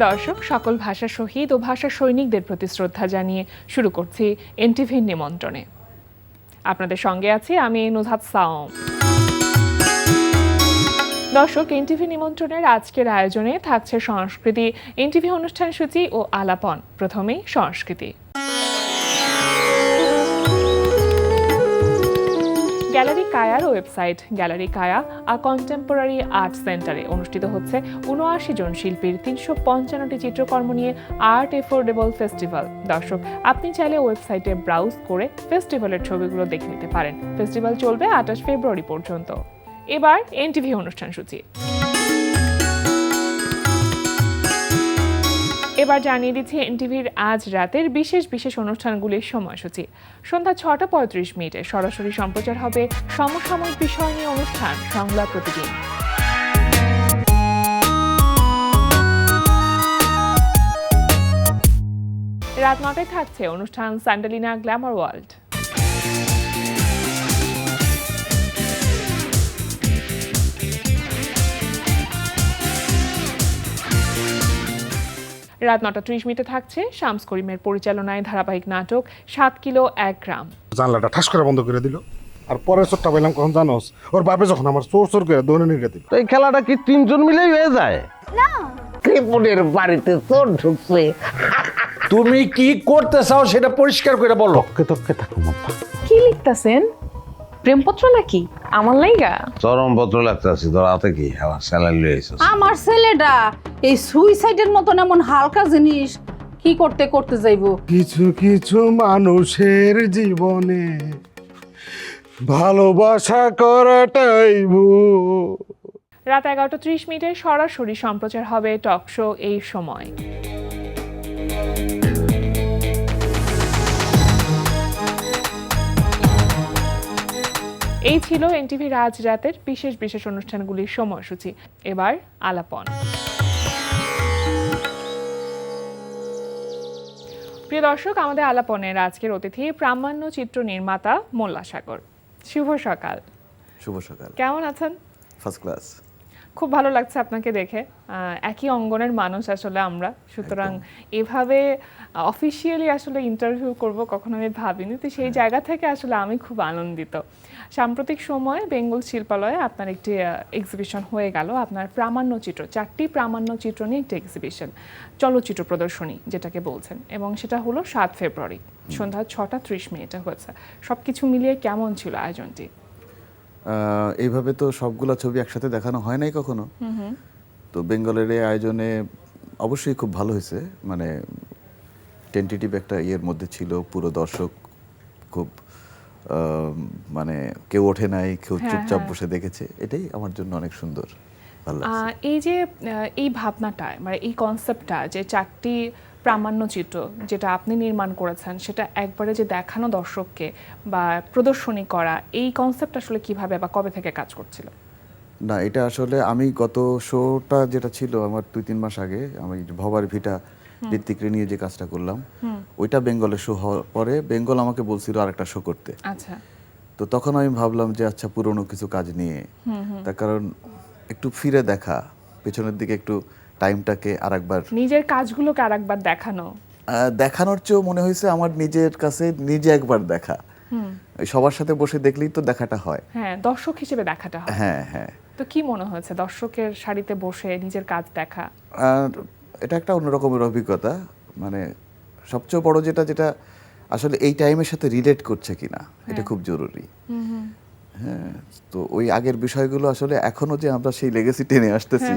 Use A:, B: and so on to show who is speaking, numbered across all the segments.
A: দর্শক, সকল ভাষা শহীদ ও ভাষা সৈনিকদের প্রতি শ্রদ্ধা জানিয়ে শুরু করছি এনটিভির নিমন্ত্রণে। আপনাদের সঙ্গে আছি আমি নুজহাত সাওম। দর্শক, এনটিভি নিমন্ত্রণের আজকের আয়োজনে থাকছে সংস্কৃতি, এনটিভি অনুষ্ঠান সূচি ও আলাপন। প্রথমেই সংস্কৃতি। গ্যালারি কায়ার ওয়েবসাইট গ্যালারি কায়া আ কন্টেম্পোরারি আর্ট সেন্টারে অনুষ্ঠিত হচ্ছে ৭৯ জন শিল্পীর ৩৫৫টি চিত্রকর্ম নিয়ে আর্ট এফোর্ডেবল ফেস্টিভ্যাল। দর্শক, আপনি চাইলে ওয়েবসাইটে ব্রাউজ করে ফেস্টিভ্যালের ছবিগুলো দেখে নিতে পারেন। ফেস্টিভ্যাল চলবে ২৮ ফেব্রুয়ারি পর্যন্ত। এবার এনটিভি অনুষ্ঠান সূচি। এবার জানিয়ে দিচ্ছি এনটিভির আজ রাতের বিশেষ বিশেষ অনুষ্ঠানগুলির সময়সূচি। সন্ধ্যা ৬টা ৩৫ সরাসরি সম্প্রচার হবে সমসাময়িক বিষয় নিয়ে অনুষ্ঠান সংলাপ প্রতিদিন। রাত ৯টায় থাকছে অনুষ্ঠান স্যান্ডালিনা গ্ল্যামার ওয়ার্ল্ড। রাত ৯টা ৩০ থাকছে শামস করিমের পরিচালনায় ধারাবাহিক নাটক ৭ কিলো ১ গ্রাম।
B: জানলাটা ঠাস করে বন্ধ করে দিল, আর পরে চোরটা পাইলাম কখন জানোস? ওর বাপে যখন আমার চোর চোর করে দৌড়ে নিয়ে দিল।
C: এই খেলাটা কি তিনজন মিলেই হয়ে যায়?
D: না,
C: কৃপণের বাড়িতে চোর ঢুকছে।
E: তুমি কি করতে চাও সেটা পরিষ্কার করে বলো।
C: তককে তককে থাকো মাথা।
D: কি লিখতাছেন? প্রেমপত্র নাকি আমার লাইগা?
C: চরম পত্র লাগতেছি, তোর হাতে কি আমার স্যালারি লয়ে আইছস?
D: আমার ছেলেটা এই সুইসাইডের মতন এমন হালকা জিনিস কি করতে করতে যাইবো?
B: কিছু কিছু মানুষের জীবনে ভালোবাসা করাটাই ভুল।
A: রাত ১১টা ৩০ সরাসরি সম্প্রচার হবে টক শো এই সময়। এই ছিল এনটিভির আজ রাতের বিশেষ বিশেষ অনুষ্ঠানগুলির সময়সূচি। এবার আলাপন। প্রিয় দর্শক, আমাদের আলাপনের আজকের অতিথি প্রামাণ্য চিত্র নির্মাতা মোল্লা সাগর। শুভ সকাল।
F: শুভ সকাল।
A: কেমন আছেন?
F: First class.
A: খুব ভালো লাগছে আপনাকে দেখে। একই অঙ্গনের মানুষ আসলে আমরা, সুতরাং এভাবে অফিসিয়ালি আসলে ইন্টারভিউ করব কখনো আমি ভাবিনি। তো সেই জায়গা থেকে আসলে আমি খুব আনন্দিত। সাম্প্রতিক সময়ে বেঙ্গল শিল্পালয়ে আপনার একটি এক্সিবিশন হয়ে গেল, আপনার প্রামাণ্য চিত্র, 4টি প্রামাণ্য চিত্র নিয়ে একটি এক্সিবিশন, চলচ্চিত্র প্রদর্শনী যেটাকে বলছেন, এবং সেটা হলো 7 ফেব্রুয়ারি সন্ধ্যা 6টা 30 হয়েছে। সব কিছু মিলিয়ে কেমন ছিল আয়োজনটি?
F: এইভাবে তো সবগুলা ছবি একসাথে দেখানো হয় নাই কখনো। তো বেঙ্গলের এই আয়োজনে অবশ্যই খুব ভালো হয়েছে। মানে টেন্টেটিভ একটা ইয়ের মধ্যে ছিল, পুরো দর্শক খুব মানে কেউ ওঠে নাই, কেউ চুপচাপ বসে দেখেছে। এটাই আমার জন্য অনেক সুন্দর, ভালো লাগছে।
A: এই যে এই ভাবনাটা, মানে এই কনসেপ্টটা যে 4টি প্রামাণ্য চিত্র যেটা আপনি নির্মাণ করেছেন, সেটা একবারে যে দেখানো দর্শককে বা প্রদর্শনী করা, এই কনসেপ্ট আসলে কিভাবে বা কবে থেকে কাজ করছিল?
F: না, এটা আসলে আমি গত শোটা যেটা ছিল আমার 2-3 মাস আগে, আমি ভবার ভিটা ঋত্বিকরে নিয়ে যে কাজটা করলাম, ওইটা বেঙ্গলের শো হওয়ার পরে বেঙ্গল আমাকে বলছিল আরেকটা শো করতে।
A: আচ্ছা।
F: তো তখন আমি ভাবলাম যে আচ্ছা, পুরনো কিছু কাজ নিয়ে, তার কারণ একটু ফিরে দেখা, পেছনের দিকে একটু টাইমটাকে আরেকবার,
A: নিজের কাজগুলোকে আরেকবার
F: দেখানোর চেয়েও মনে হয়েছে আমার নিজের কাছে নিজে একবার দেখা। সবার সাথে বসে দেখলেই তো দেখাটা হয়।
A: হ্যাঁ, দর্শক হিসেবে দেখাটা হয়।
F: হ্যাঁ হ্যাঁ।
A: তো কি মনে হয়েছে দর্শকের সারিতে বসে নিজের কাজ দেখা?
F: আর এটা একটা অন্যরকমের অভিজ্ঞতা। মানে সবচেয়ে বড় যেটা আসলে এই টাইমের সাথে রিলেট করছে কিনা, এটা খুব জরুরি। হ্যাঁ, তো ওই আগের বিষয়গুলো আসলে এখনো যে আমরা সেই লেগেসি টেনে আসতেছি,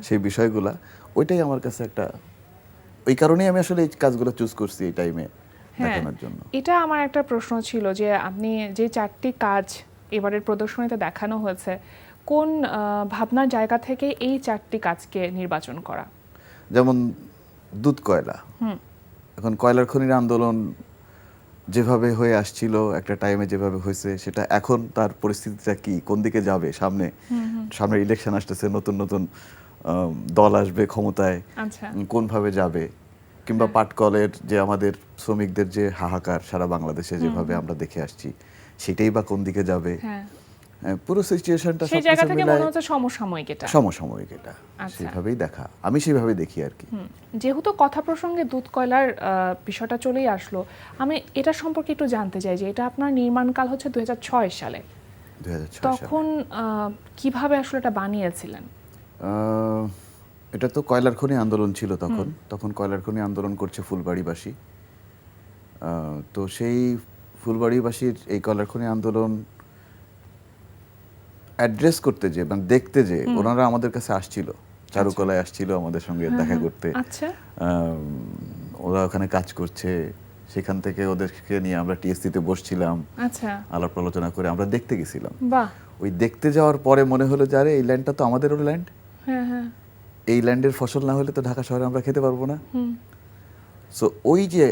F: সেই বিষয়গুলা, ওইটাই আমার কাছে একটা, ওই কারণেই আমি আসলে এই কাজগুলো চুজ করছি এই টাইমে দেখানোর জন্য।
A: এটা আমার একটা প্রশ্ন ছিল যে আপনি যে 4টি কাজ এবারের প্রদর্শনীতে দেখানো হয়েছে, কোন ভাবনার জায়গা থেকে এই 4টি কাজকে নির্বাচন করা?
F: যেমন দুধ কয়লা, এখন কয়লার খনির আন্দোলন যেভাবে হয়ে আসছিল একটা টাইমে, যেভাবে হয়েছে, সেটা এখন তার পরিস্থিতিটা কি, কোন দিকে যাবে, সামনে ইলেকশন আসতেছে, নতুন নতুন দল আসবে ক্ষমতায়, কোনভাবে যাবে, কিংবা পাটকলের যে আমাদের শ্রমিকদের যে হাহাকার সারা বাংলাদেশে যেভাবে আমরা দেখে আসছি, সেটাই বা কোন দিকে যাবে। পুরো সিচুয়েশনটা
A: সেই জায়গা
F: সবকিছু
A: থেকে
F: মিলায়
A: মনে হচ্ছে সমসাময়িক এটা।
F: সমসাময়িক এটা,
A: আচ্ছা।
F: সেভাবেই দেখা, আমি সেভাবে দেখি আর কি।
A: যেহেতু কথা প্রসঙ্গে দুধ কয়লার বিষয়টা চলেই আসলো, আমি এটা সম্পর্কে একটু জানতে চাই যে এটা আপনার নির্মাণকাল হচ্ছে 2006 সালে,
F: 2006 সালে।
A: তখন কিভাবে আসলে এটা বানিয়েছিলেন?
F: এটা তো কয়লার খনি আন্দোলন ছিল তখন কয়লার খনি আন্দোলন করছে ফুলবাড়িবাসী। তো সেই ফুলবাড়িবাসীর এই কয়লার খনি আন্দোলন অ্যাড্রেস করতে যে, মানে দেখতে যে, ওনারা আমাদের কাছে আসছিল, চারুকলায় আসছিল আমাদের সঙ্গে দেখা করতে।
A: আচ্ছা।
F: ওরা ওখানে কাজ করছে, সেখান থেকে ওদেরকে নিয়ে আমরা টিএসসিতে বসছিলাম,
A: আচ্ছা।
F: আলাপ আলোচনা করে আমরা দেখতে গেছিলাম।
A: বাহ।
F: ওই দেখতে যাওয়ার পরে মনে হলো যে আরে এই ল্যান্ডটা তো আমাদেরও ল্যান্ড,
A: হ্যাঁ হ্যাঁ।
F: এই ল্যান্ডের ফসল না হলে তো ঢাকা শহরে আমরা খেতে পারবো না। সো ওই যে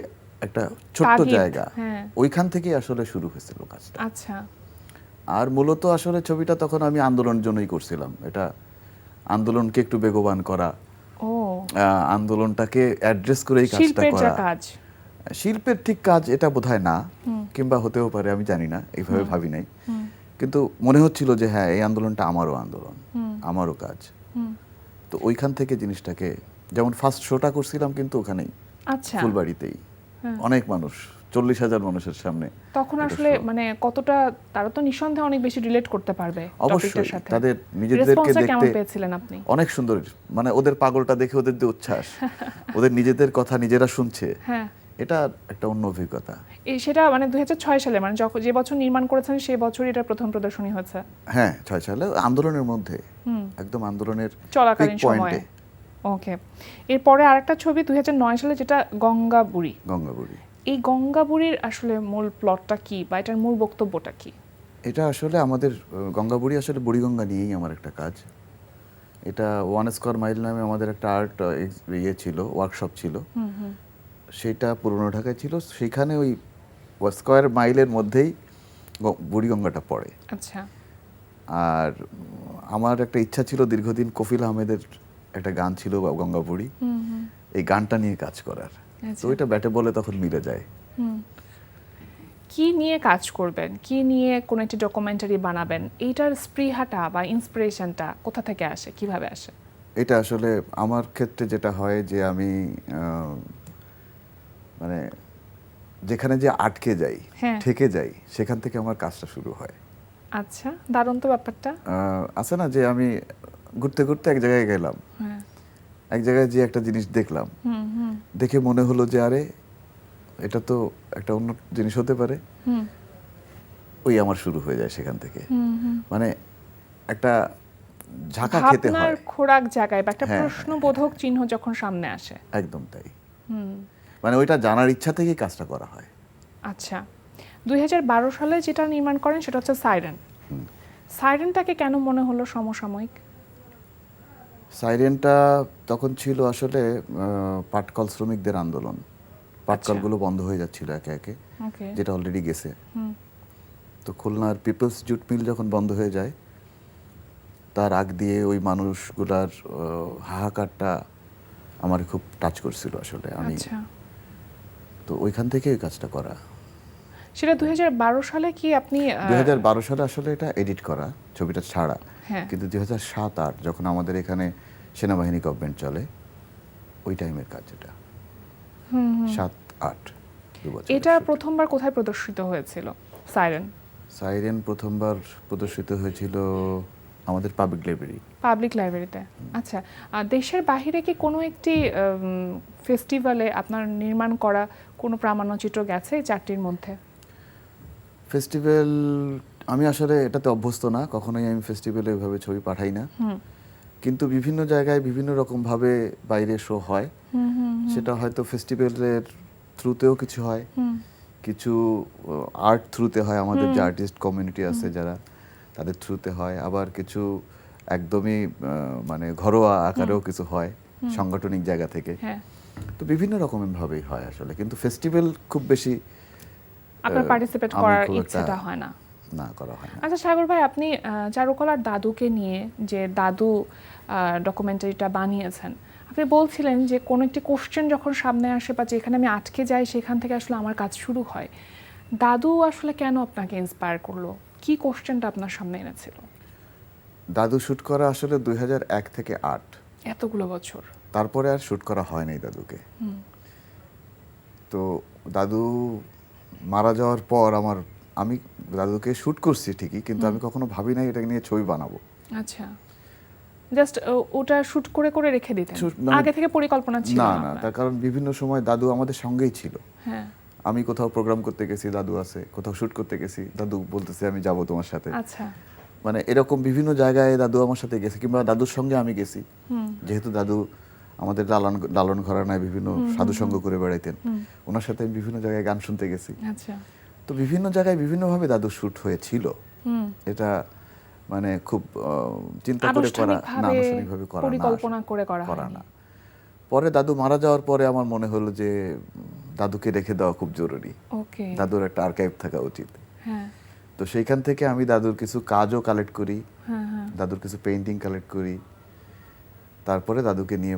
F: একটা ছোট্ট
A: তাগিদ,
F: জায়গা,
A: হ্যাঁ।
F: ওইখান থেকেই আসলে শুরু হয়েছিল কাজটা।
A: আচ্ছা।
F: আর মূলত আসলে ছবিটা তখন আমি আন্দোলনের জন্যই করছিলাম, এটা আন্দোলনকে একটু বেগবান করা,
A: ও,
F: আন্দোলনটাকে অ্যাড্রেস করে এই কাজটা
A: শিল্পের যা
F: করা।
A: কাজ।
F: শিল্পের ঠিক কাজ এটা বোধহয় না, কিংবা হতেও পারে, আমি জানি না, এইভাবে ভাবি নাই। কিন্তু মনে হচ্ছিল যে হ্যাঁ, এই আন্দোলনটা আমারও আন্দোলন, আমারও কাজ। তো ওইখান থেকে জিনিসটাকে, যেমন ফার্স্ট শোটা করছিলাম কিন্তু ওখানেই,
A: আচ্ছা।
F: ফুলবাড়িতেই, অনেক মানুষ, 40,000 মানুষের সামনে।
A: তখন
F: এটা
A: আসলে
F: show।
A: মানে কতটা, তারা তো নিঃসন্দেহে অনেক বেশি রিলেট করতে পারবে
F: অবশ্যই,
A: টপিকটার সাথে।
F: তাদের নিজেদেরকে
A: রেসপন্সটা কেমন
F: দেখতে
A: পেয়েছিলেন আপনি?
F: অনেক সুন্দর, মানে ওদের পাগলটা দেখে ওদের যে উচ্ছ্বাস, ওদের নিজেদের কথা নিজেরা শুনছে,
A: হ্যাঁ।
F: এটা একটা অন্য অভিজ্ঞতা।
A: সেটা মানে 2006 সালে, মানে যখন যে বছর নির্মাণ করেছেন সেই বছরই এটা প্রথম প্রদর্শনী হয়েছে।
F: হ্যাঁ, 6 সালে আন্দোলনের মধ্যে, একদম আন্দোলনের
A: চলাকালীন
F: peak point
A: সময়ে।
F: এ।
A: ওকে। এরপরে আরেকটা ছবি 2009 সালে, যেটা গঙ্গাবুড়ি।
F: গঙ্গাবুড়ি।
A: এই গঙ্গাবুড়ির আসলে মূল প্লটটা কি, বা এটার মূল বক্তব্যটা কি?
F: এটা আসলে আমাদের গঙ্গাবুড়ি আসলে বুড়িগঙ্গা নিয়েই আমার একটা কাজ। এটা 1 স্কয়ার মাইল নামে আমাদের একটা আর্ট ইয়ে ছিল, ওয়ার্কশপ ছিল, সেটা পুরনো ঢাকায় ছিল। সেখানে ওই স্কয়ার মাইলের মধ্যেই বুড়িগঙ্গাটা পড়ে।
A: আচ্ছা।
F: আর আমার একটা ইচ্ছা ছিল দীর্ঘদিন, কফিল আহমেদের একটা গান ছিল গঙ্গাবুড়ি, এই গানটা নিয়ে কাজ করার। তো ওইটা ব্যাটে বলে তখন মিলে যায়।
A: কি নিয়ে কাজ করবেন, কি নিয়ে কোন একটি ডকুমেন্টারি বানাবেন, এইটার স্পৃহাটা বা ইন্সপিরেশনটা কোথা থেকে আসে, কিভাবে আসে?
F: এটা আসলে আমার ক্ষেত্রে যেটা হয় যে আমি মানে যেখানে যে আটকে যাই,
A: হ্যাঁ।
F: ঠেকে যাই, সেখান থেকে আমার কাজটা শুরু হয়।
A: আচ্ছা, দারুণ তো ব্যাপারটা।
F: আছে না যে আমি ঘুরতে ঘুরতে এক জায়গায় গেলাম,
A: হ্যাঁ।
F: এক জায়গায় যে একটা জিনিস দেখলাম, দেখে মনে হলো যে আরে এটা তো একটা অন্য জিনিস হতে পারে, ওই আমার শুরু হয়ে যায় সেখান থেকে। মানে একটা ঝাঁকা খেতে
A: আপনার
F: হয়,
A: খোরাক জায়গায় বা একটা
F: হ্যাঁ,
A: প্রশ্নবোধক চিহ্ন যখন সামনে আসে।
F: একদম তাই। মানে ওইটা জানার ইচ্ছা থেকেই কাজটা করা হয়।
A: আচ্ছা, 2012 সালে যেটা নির্মাণ করেন সেটা হচ্ছে সাইরেন। সাইরেনটাকে কেন মনে হলো সমসাময়িক?
F: সাইরেনটা তখন ছিল আসলে পাটকল শ্রমিকদের আন্দোলন, পাটকলগুলো বন্ধ হয়ে যাচ্ছিল একে একে,
A: ওকে।
F: যেটা অলরেডি গেছে। তো খুলনার পিপলস জুট মিল যখন বন্ধ হয়ে যায়, তার আগ দিয়ে ওই মানুষগুলার হাহাকারটা আমার খুব টাচ করছিল আসলে। আমি
A: আচ্ছা,
F: তো ওইখান থেকে এই কাজটা করা।
A: সেটা 2012 সালে কি আপনি
F: 2012 সালে আসলে এটা এডিট করা, ছবিটা ছাড়া।
A: হ্যাঁ।
F: কিন্তু 2007-08 যখন আমাদের এখানে সেনাবাহিনী গভর্নমেন্ট চলে, ওই টাইমের কাজ এটা। 7-8 2 বছর।
A: এটা প্রথমবার কোথায় প্রদর্শিত হয়েছিল সাইরেন?
F: সাইরেন প্রথমবার প্রদর্শিত হয়েছিল আমাদের পাবলিক লাইব্রেরি।
A: পাবলিক লাইব্রেরিতে। আচ্ছা, দেশের বাহিরে কি কোনো একটি ফেস্টিভ্যালে আপনার নির্মাণ করা কোনো প্রামাণ্যচিত্র গেছে এই চারটির মধ্যে?
F: ফেস্টিভ্যাল আমি আসলে এটাতে অভ্যস্ত না, কখনোই আমি ফেস্টিভ্যালে ওইভাবে ছবি পাঠাই না। কিন্তু বিভিন্ন জায়গায় বিভিন্ন রকমভাবে বাইরে শো হয়, সেটা হয়তো ফেস্টিভ্যালের থ্রুতেও কিছু হয়, কিছু আর্ট থ্রুতে হয়, আমাদের যে আর্টিস্ট কমিউনিটি আছে যারা, তাদের থ্রুতে হয়, আবার কিছু একদমই মানে ঘরোয়া আকারেও কিছু হয় সাংগঠনিক জায়গা থেকে।
A: হ্যাঁ।
F: তো বিভিন্ন রকমের ভাবেই হয় আসলে, কিন্তু ফেস্টিভ্যাল খুব বেশি
A: আপনার পার্টিসিপেট
F: আমি
A: করার
F: খুব একটা
A: ইচ্ছেটা হয় না?
F: না, করা হয় না।
A: আচ্ছা সাগর ভাই, আপনি চারুকলার দাদুকে নিয়ে যে দাদু ডকুমেন্টারিটা বানিয়েছেন, আপনি বলছিলেন যে কোনো একটি কোশ্চেন যখন সামনে আসে বা যেখানে আমি আটকে যাই, সেখান থেকে আসলে আমার কাজ শুরু হয়। দাদু আসলে কেন আপনাকে ইন্সপায়ার করলো কি কোশ্চেনটা আপনার সামনে এনেছিল?
F: দাদু শ্যুট করা আসলে 2001 থেকে 8,
A: এতগুলো বছর।
F: তারপরে আর শ্যুট করা হয় নাই দাদুকে। তো দাদু মারা যাওয়ার পর আমি দাদুকে শ্যুট করছি ঠিকই, কিন্তু আমি কখনো ভাবি নাই এটা নিয়ে ছবি বানাবো।
A: আচ্ছা, জাস্ট ওটা শুট করে করে রেখে দিতেন,
F: মানে-
A: আগে থেকে পরিকল্পনা ছিল
F: না
A: না
F: না,
A: আপনার?
F: তার কারণ বিভিন্ন সময় দাদু আমাদের সঙ্গেই ছিল।
A: হ্যাঁ,
F: আমি কোথাও প্রোগ্রাম করতে গেছি, দাদু আছে, কোথাও শ্যুট করতে গেছি, দাদু বলতেছে আমি যাব তোমার সাথে।
A: আচ্ছা,
F: মানে এরকম বিভিন্ন জায়গায় দাদু আমার সাথে গেছে, কিংবা দাদুর সঙ্গে আমি গেছি। যেহেতু দাদু আমাদের লালন ঘরানায় বিভিন্ন সাধু সঙ্গ করে বেড়াইতেন, ওনার সাথে আমি বিভিন্ন জায়গায় গান শুনতে গেছি।
A: আচ্ছা,
F: তো বিভিন্ন জায়গায় বিভিন্নভাবে দাদু শ্যুট হয়েছিল। এটা মানে খুব চিন্তা করে করা না, আনুষ্ঠানিকভাবে করা না,
A: পরিকল্পনা করে করা
F: করা
A: হয়নি।
F: না। পরে দাদু মারা যাওয়ার পরে আমার মনে হলো যে দাদুকে রেখে দেওয়া খুব জরুরি,
A: ওকে,
F: দাদুর একটা আর্কাইভ থাকা উচিত।
A: হ্যাঁ,
F: তো সেইখান থেকে আমি দাদুর কিছু কাজও কালেক্ট করি,
A: হ্যাঁ, হ্যাঁ।
F: দাদুর কিছু পেইন্টিং কালেক্ট করি, তারপরে দাদুকে নিয়ে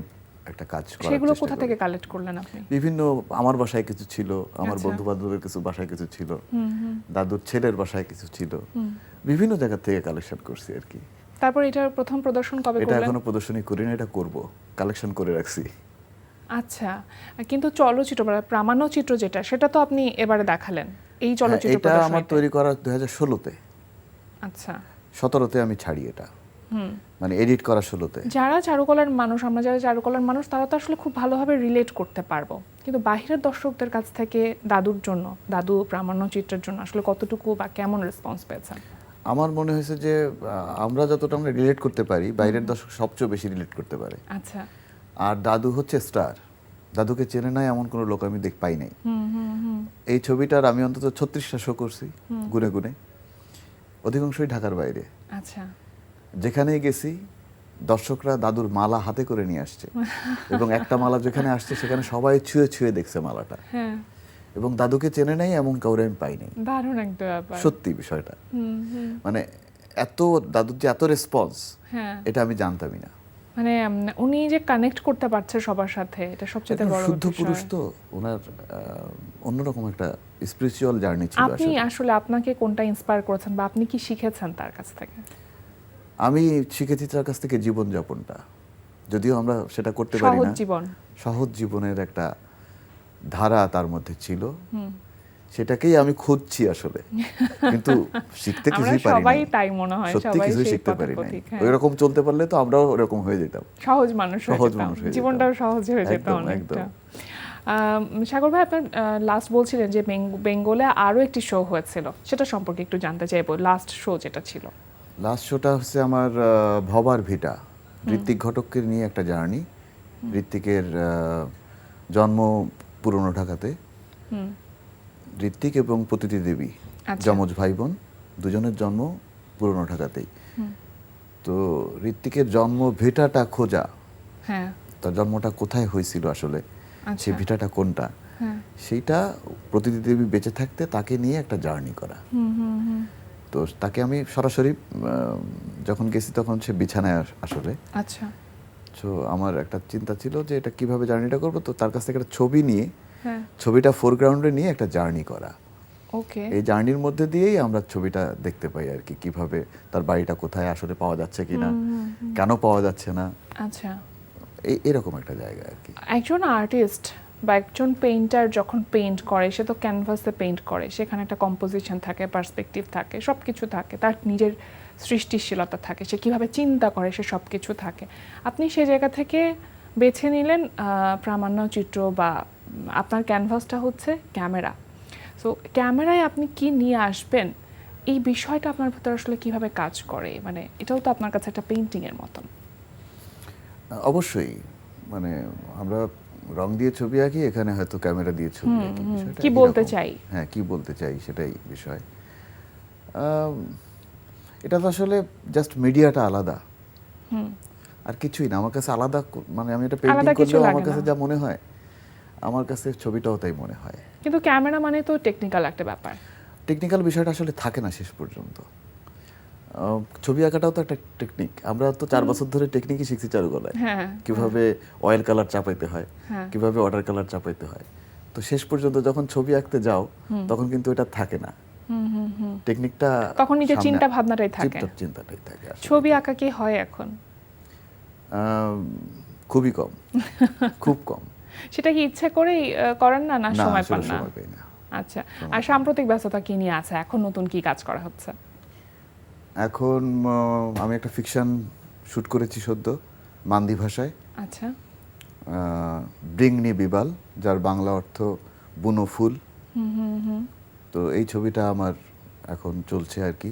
F: একটা কাজ করার
A: সেগুলো
F: চেষ্টা
A: কোথা
F: করি।
A: থেকে কালেক্ট করলেন আপনি?
F: বিভিন্ন, আমার বাসায় কিছু ছিল, আমার
A: আচ্ছা।
F: বন্ধু বান্ধবের কিছু বাসায় কিছু ছিল, দাদুর ছেলের বাসায় কিছু ছিল, বিভিন্ন জায়গা থেকে কালেকশন করছি আর কি।
A: তারপর এটার প্রথম প্রদর্শন কবে
F: এটা
A: করলেন?
F: এখনো প্রদর্শনী করি না, এটা করব, কালেকশন করে রাখছি।
A: আচ্ছা, কিন্তু চলচ্চিত্র বা প্রামাণ্যচিত্র যেটা, সেটা তো আপনি এবারে দেখালেন এই
F: হ্যাঁ,
A: চলচ্চিত্র
F: এটা আমার
A: প্রদর্শনীতে।
F: তৈরি করা 2016-তে,
A: আচ্ছা,
F: 17-তে আমি ছাড়ি এটা, মানে এডিট করা 16-তে।
A: যারা চারুকলার মানুষ, আমরা যারা চারুকলার মানুষ, তারা তো আসলে খুব ভালোভাবে রিলেট করতে পারবো, কিন্তু বাহিরের দর্শকদের কাছ থেকে দাদুর জন্য, দাদু প্রামাণ্যচিত্রের জন্য আসলে কতটুকু বা কেমন রেসপন্স পেয়েছেন?
F: আমার মনে হয়েছে যে আমরা যতটা আমরা রিলেট করতে পারি, বাইরের দর্শক সবচেয়ে বেশি রিলেট করতে পারে।
A: আচ্ছা,
F: আর দাদু হচ্ছে স্টার, দাদুকে চেনে নাই এমন কোনো লোক আমি পাই নাই। এই ছবিটার আমি অন্তত 36টা শো করছি গুনে গুনে, অধিকাংশই ঢাকার বাইরে।
A: আচ্ছা,
F: যেখানেই গেছি দর্শকরা দাদুর মালা হাতে করে নিয়ে আসছে, এবং একটা মালা যেখানে আসছে সেখানে সবাই ছুঁয়ে ছুঁয়ে দেখছে মালাটা,
A: হ্যাঁ,
F: এবং দাদুকে চেনে নাই এমন কাউরে আমি পাই নাই।
A: দারুণ একটা ব্যাপার।
F: সত্যি বিষয়টা, মানে এত দাদুর যে এত রেসপন্স,
A: হ্যাঁ,
F: এটা আমি জানতামই না।
A: মানে উনি যে কানেক্ট করতে পারছে সবার সাথে, এটা সবচেয়ে
F: একজন
A: বড়
F: শুদ্ধ
A: বিষয়।
F: পুরুষ তো, ওনার অন্যরকম একটা স্পিরিচুয়াল জার্নি ছিল
A: আপনি
F: আসলে।
A: আসলে আপনাকে কোনটা ইন্সপায়ার করেছেন বা আপনি কি শিখেছেন তার কাছ থেকে?
F: আমি শিখেছি তার কাছ থেকে জীবনযাপনটা, যদিও আমরা সেটা করতে পারি
A: সহজ
F: না।
A: জীবন।
F: সহজ জীবনের একটা ধারা তার মধ্যে ছিল, সেটাকেই আমি খুঁজছি আসলে, কিন্তু শিখতে
A: আমরা
F: কিছুই পারি
A: সবাই
F: নাই।
A: তাই মনে হয়,
F: সত্যি
A: সবাই
F: কিছুই
A: সেই
F: শিখতে পারি নাই।
A: পথিক, হ্যাঁ।
F: ওইরকম চলতে পারলে তো আমরাও ওরকম হয়ে যেতাম,
A: সহজ মানুষ হয়ে
F: সহজ
A: যেতাম,
F: মানুষ হয়ে যেতাম।
A: জীবনটাও সহজ হয়ে যেত
F: একদম,
A: অনেকটা।
F: একদম।
A: সাগর ভাই, আপনার লাস্ট বলছিলেন যে বেঙ্গলে আরো একটি শো হয়েছিল, সেটা সম্পর্কে একটু জানতে চাইবো। লাস্ট শো যেটা ছিল,
F: লাস্ট শোটা হচ্ছে আমার ভবার ভিটা, ঋত্বিক ঘটককে নিয়ে একটা জার্নি। ঋত্বিকের জন্ম পুরনো ঢাকাতে, ঋত্বিক এবং প্রতীতি দেবী
A: আচ্ছা।
F: যমজ ভাই বোন, দুজনের জন্ম পুরনো ঢাকাতেই। তো ঋত্বিকের জন্ম ভিটাটা খোঁজা,
A: হ্যাঁ,
F: তার জন্মটা কোথায় হয়েছিল আসলে,
A: আচ্ছা,
F: সেই ভিটাটা কোনটা,
A: হ্যাঁ,
F: সেইটা প্রতীতি দেবী বেঁচে থাকতে তাকে নিয়ে একটা জার্নি করা। তো তাকে আমি সরাসরি যখন গেছি তখন সে বিছানায় আসলে।
A: আচ্ছা,
F: তো আমার একটা চিন্তা ছিল যে এটা কিভাবে জার্নিটা করবো, তো তার কাছ থেকে একটা ছবি নিয়ে,
A: হ্যাঁ,
F: ছবিটা ফোরগ্রাউন্ডে নিয়ে একটা জার্নি করা।
A: ওকে,
F: এই জার্নির মধ্যে দিয়েই আমরা ছবিটা দেখতে পাই আর কি, কিভাবে তার বাড়িটা কোথায় আসলে পাওয়া যাচ্ছে কিনা, কেন পাওয়া যাচ্ছে না,
A: আচ্ছা।
F: এরকম একটা জায়গা আর কি।
A: একজন আর্টিস্ট বা একজন পেইন্টার যখন পেইন্ট করে, সে তো ক্যানভাসে পেইন্ট করে, সেখানে একটা কম্পোজিশন থাকে, পার্সপেক্টিভ থাকে, সব কিছু থাকে, তার নিজের সৃষ্টিশীলতা থাকে, সে কিভাবে চিন্তা করে, সে সব কিছু থাকে। আপনি সেই জায়গা থেকে বেছে নিলেন প্রামাণ্যচিত্র, বা আপনার ক্যানভাসটা হচ্ছে ক্যামেরা। সো ক্যামেরায় আপনি কি নিয়ে আসবেন, এই বিষয়টা আপনার ভিতরে আসলে কিভাবে কাজ করে? মানে এটাও তো আপনার কাছে একটা পেইন্টিংয়ের মতন।
F: অবশ্যই, মানে আমরা রং দিয়ে ছবি আঁকি, এখানে হয়তো ক্যামেরা দিয়ে ছবি আঁকি। বিষয়টা
A: কি
F: একই
A: বলতে
F: রকম।
A: চাই?
F: হ্যাঁ, কি বলতে চাই সেটাই বিষয়। এটা তো আসলে জাস্ট মিডিয়াটা আলাদা, আর কিছুই না আমার কাছে আলাদা। মানে আমি এটা পেইন্টিং
A: আলাদা কিছু
F: করলেও
A: লাগে
F: আমার কাছে
A: না।
F: যা মনে হয়, আমার কাছে ছবিটাও তাই মনে হয়।
A: কিন্তু ক্যামেরা মানে তো টেকনিক্যাল একটা ব্যাপার।
F: টেকনিক্যাল বিষয়টা আসলে থাকে না শেষ পর্যন্ত। ছবি আঁকাটাও তো একটা টেকনিক। আমরা তো 4 বছর ধরে টেকনিকই শিখছি চারুকলায়,
A: হ্যাঁ,
F: কিভাবে অয়েল কালার চাপাইতে হয়,
A: হ্যাঁ।
F: কিভাবে ওয়াটার কালার চাপাইতে হয়। তো শেষ পর্যন্ত যখন ছবি আঁকতে যাও তখন কিন্তু এটা থাকে না। টেকনিকটা
A: তখন নিজের
F: সামনে-
A: চিন্তা ভাবনাটাই থাকে।
F: চিন্তাটাই থাকে আসলে।
A: ছবি আঁকা কি হয় এখন?
F: খুবই কম, খুব কম।
A: সেটা কি ইচ্ছে করেই করেন না, না
F: না,
A: সময়
F: আসলে
A: পান না?
F: সময় পাই না।
A: আচ্ছা, আর সাম্প্রতিক ব্যস্ততা কি নিয়ে আছে? এখন নতুন কি কাজ করা হচ্ছে?
F: এখন আমি একটা ফিকশন শুট করেছি সদ্য মান্দি ভাষায়,
A: আচ্ছা,
F: ব্রিংনি বিবাল, যার বাংলা অর্থ বুনো ফুল। তো এই ছবিটা আমার এখন চলছে আর কি।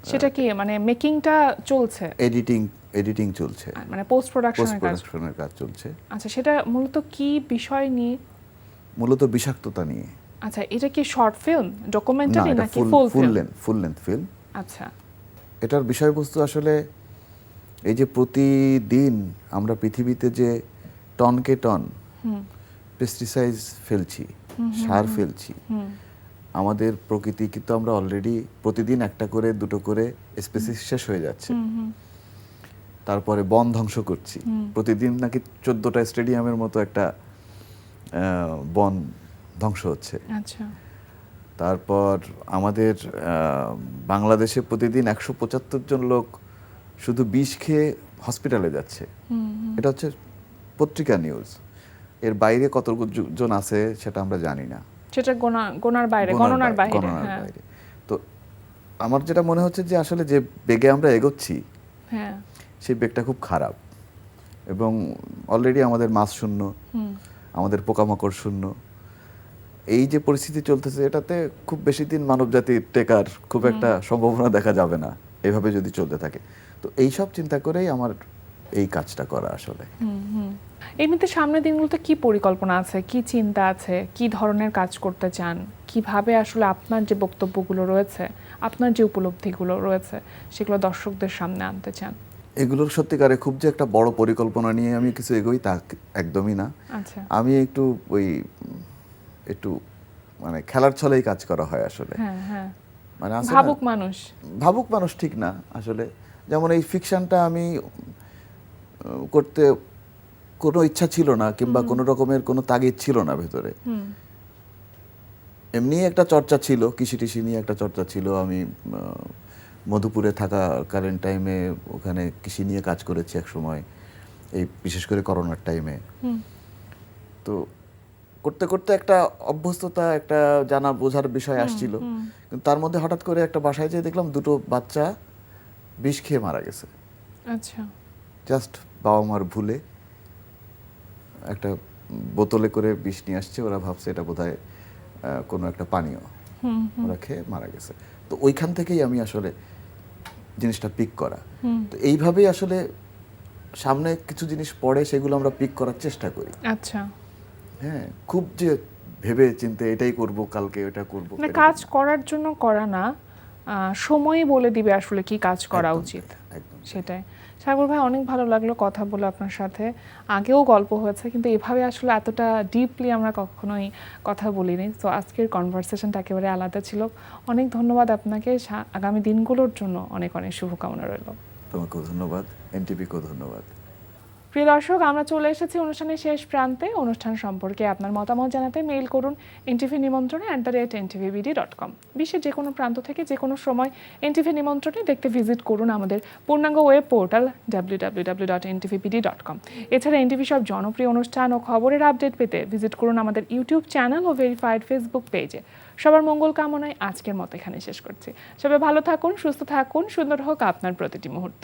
A: সেটা কি মানে মেকিংটা চলছে,
F: এডিটিং চলছে,
A: মানে পোস্ট
F: পোস্ট
A: প্রোডাকশনের কাজ?
F: প্রোডাকশনের কাজ চলছে,
A: আচ্ছা, সেটা মূলত কি বিষয় নিয়ে?
F: মূলত বিষাক্ততা নিয়ে।
A: আচ্ছা, এটা কি শর্ট ফিল্ম,
F: না,
A: ডকুমেন্টারি
F: এটা
A: নাকি ফুল ফিল্ম?
F: Full length film.
A: আচ্ছা,
F: এটার বিষয়বস্তু আসলে এই যে প্রতিদিন আমরা পৃথিবীতে যে টনকে টন পেস্টিসাইড ফেলছি, সার ফেলছি, আমাদের প্রকৃতি কিন্তু আমরা অলরেডি প্রতিদিন একটা করে দুটো করে স্পেসিস শেষ হয়ে যাচ্ছে। তারপরে বন ধ্বংস করছি প্রতিদিন, নাকি 14টা স্টেডিয়ামের মতো একটা বন ধ্বংস হচ্ছে।
A: আচ্ছা,
F: তারপর আমাদের বাংলাদেশে প্রতিদিন 175 জন লোক শুধু বিষ খেয়ে হসপিটালে যাচ্ছে। এটা হচ্ছে পত্রিকা নিউজ। এর বাইরে কতজন আছে সেটা আমরা জানি না,
A: সেটা গণনার বাইরে।
F: গণনার
A: হ্যাঁ,
F: বাইরে। তো আমার যেটা মনে হচ্ছে যে আসলে যে বেগে আমরা এগোচ্ছি
A: হ্যাঁ,
F: সেই বেগটা খুব খারাপ, এবং অলরেডি আমাদের মাছ শূন্য, আমাদের পোকামাকড় শূন্য। এই যে পরিস্থিতি চলতেছে, এটাতে খুব বেশি দিন মানবজাতি টেকার খুব একটা সম্ভাবনা দেখা যাবে না এভাবে যদি চলতে থাকে। তো এইসব চিন্তা করেই আমার এই কাজটা করা আসলে।
A: এমনিতে সামনের দিনগুলোতে কি পরিকল্পনা আছে, কি চিন্তা আছে, কি ধরনের কাজ করতে চান, কিভাবে আসলে আপনার যে বক্তব্যগুলো রয়েছে, আপনার যে উপলব্ধিগুলো রয়েছে, সেগুলো দর্শকদের সামনে আনতে চান?
F: এগুলোর সত্যিকারে খুব যে একটা বড় পরিকল্পনা নিয়ে আমি কিছু এগোই তা একদমই না।
A: আচ্ছা,
F: আমি একটু মানে খেলার ছলেই কাজ করা হয় আসলে।
A: হ্যাঁ, হ্যাঁ,
F: মানে আছে না,
A: ভাবুক মানুষ
F: ঠিক না আসলে। যেমন এই ফিকশনটা আমি করতে কোনো ইচ্ছা ছিল না, কিংবা কোনো রকমের কোনো তাগিদ ছিল না ভেতরে। এমনি একটা চর্চা ছিল, কৃষি টিষি নিয়ে একটা চর্চা ছিল। আমি মধুপুরে থাকা কারেন্ট টাইমে ওখানে কৃষি নিয়ে কাজ করেছি এক সময়, এই বিশেষ করে করোনার টাইমে। তো করতে করতে একটা অভ্যস্ততা, একটা জানা বোঝার বিষয় আসছিল। কিন্তু তার মধ্যে হঠাৎ করে একটা বাসায় যেয়ে দেখলাম দুটো বাচ্চা বিষ খেয়ে মারা গেছে।
A: আচ্ছা,
F: জাস্ট বাবা মার ভুলে একটা বোতলে করে বিষ নিয়ে আসছে, ওরা ভাবছে এটা বোধহয় কোনো একটা পানীয়, ওরা খেয়ে মারা গেছে। তো ওইখান থেকেই আমি আসলে জিনিসটা পিক করা। তো এইভাবেই আসলে সামনে কিছু জিনিস পড়ে, সেগুলো আমরা পিক করার চেষ্টা করি।
A: আচ্ছা,
F: হ্যাঁ, খুব যে ভেবে চিন্তে এটাই করব, কালকে ওটা করব,
A: মানে কাজ করার জন্য করা না, সময়ই বলে দিবে আসলে কি কাজ করা উচিত।
F: একদম।
A: সেটাই। সাগর ভাই, অনেক ভালো লাগলো কথা বলে আপনার সাথে। আগেও গল্প হয়েছে, কিন্তু এভাবে আসলে এতটা ডিপলি আমরা কখনোই কথা বলিনি। তো আজকের কনভারসেশনটা একেবারে আলাদা ছিল। অনেক ধন্যবাদ আপনাকে। আগামী দিনগুলোর জন্য অনেক অনেক শুভকামনা রইল।
F: তোমাকেও ধন্যবাদ, এনটিভিকেও ধন্যবাদ।
A: প্রিয় দর্শক, আমরা চলে এসেছি অনুষ্ঠানের শেষ প্রান্তে। অনুষ্ঠান সম্পর্কে আপনার মতামত জানাতে মেইল করুন ntvnimontrone@ntvbd.com। বিশ্বের যে কোনো প্রান্ত থেকে যে কোনো সময় এনটিভি নিমন্ত্রণে দেখতে ভিজিট করুন আমাদের পূর্ণাঙ্গ ওয়েব পোর্টাল www.ntvbd.com। এছাড়া এনটিভি সব জনপ্রিয় অনুষ্ঠান ও খবরের আপডেট পেতে ভিজিট করুন আমাদের ইউটিউব চ্যানেল ও ভেরিফাইড ফেসবুক পেজে। সবার মঙ্গল কামনায় আজকের মতো এখানে শেষ করছি। সবাই ভালো থাকুন, সুস্থ থাকুন, সুন্দর হোক আপনার প্রতিটি মুহূর্ত।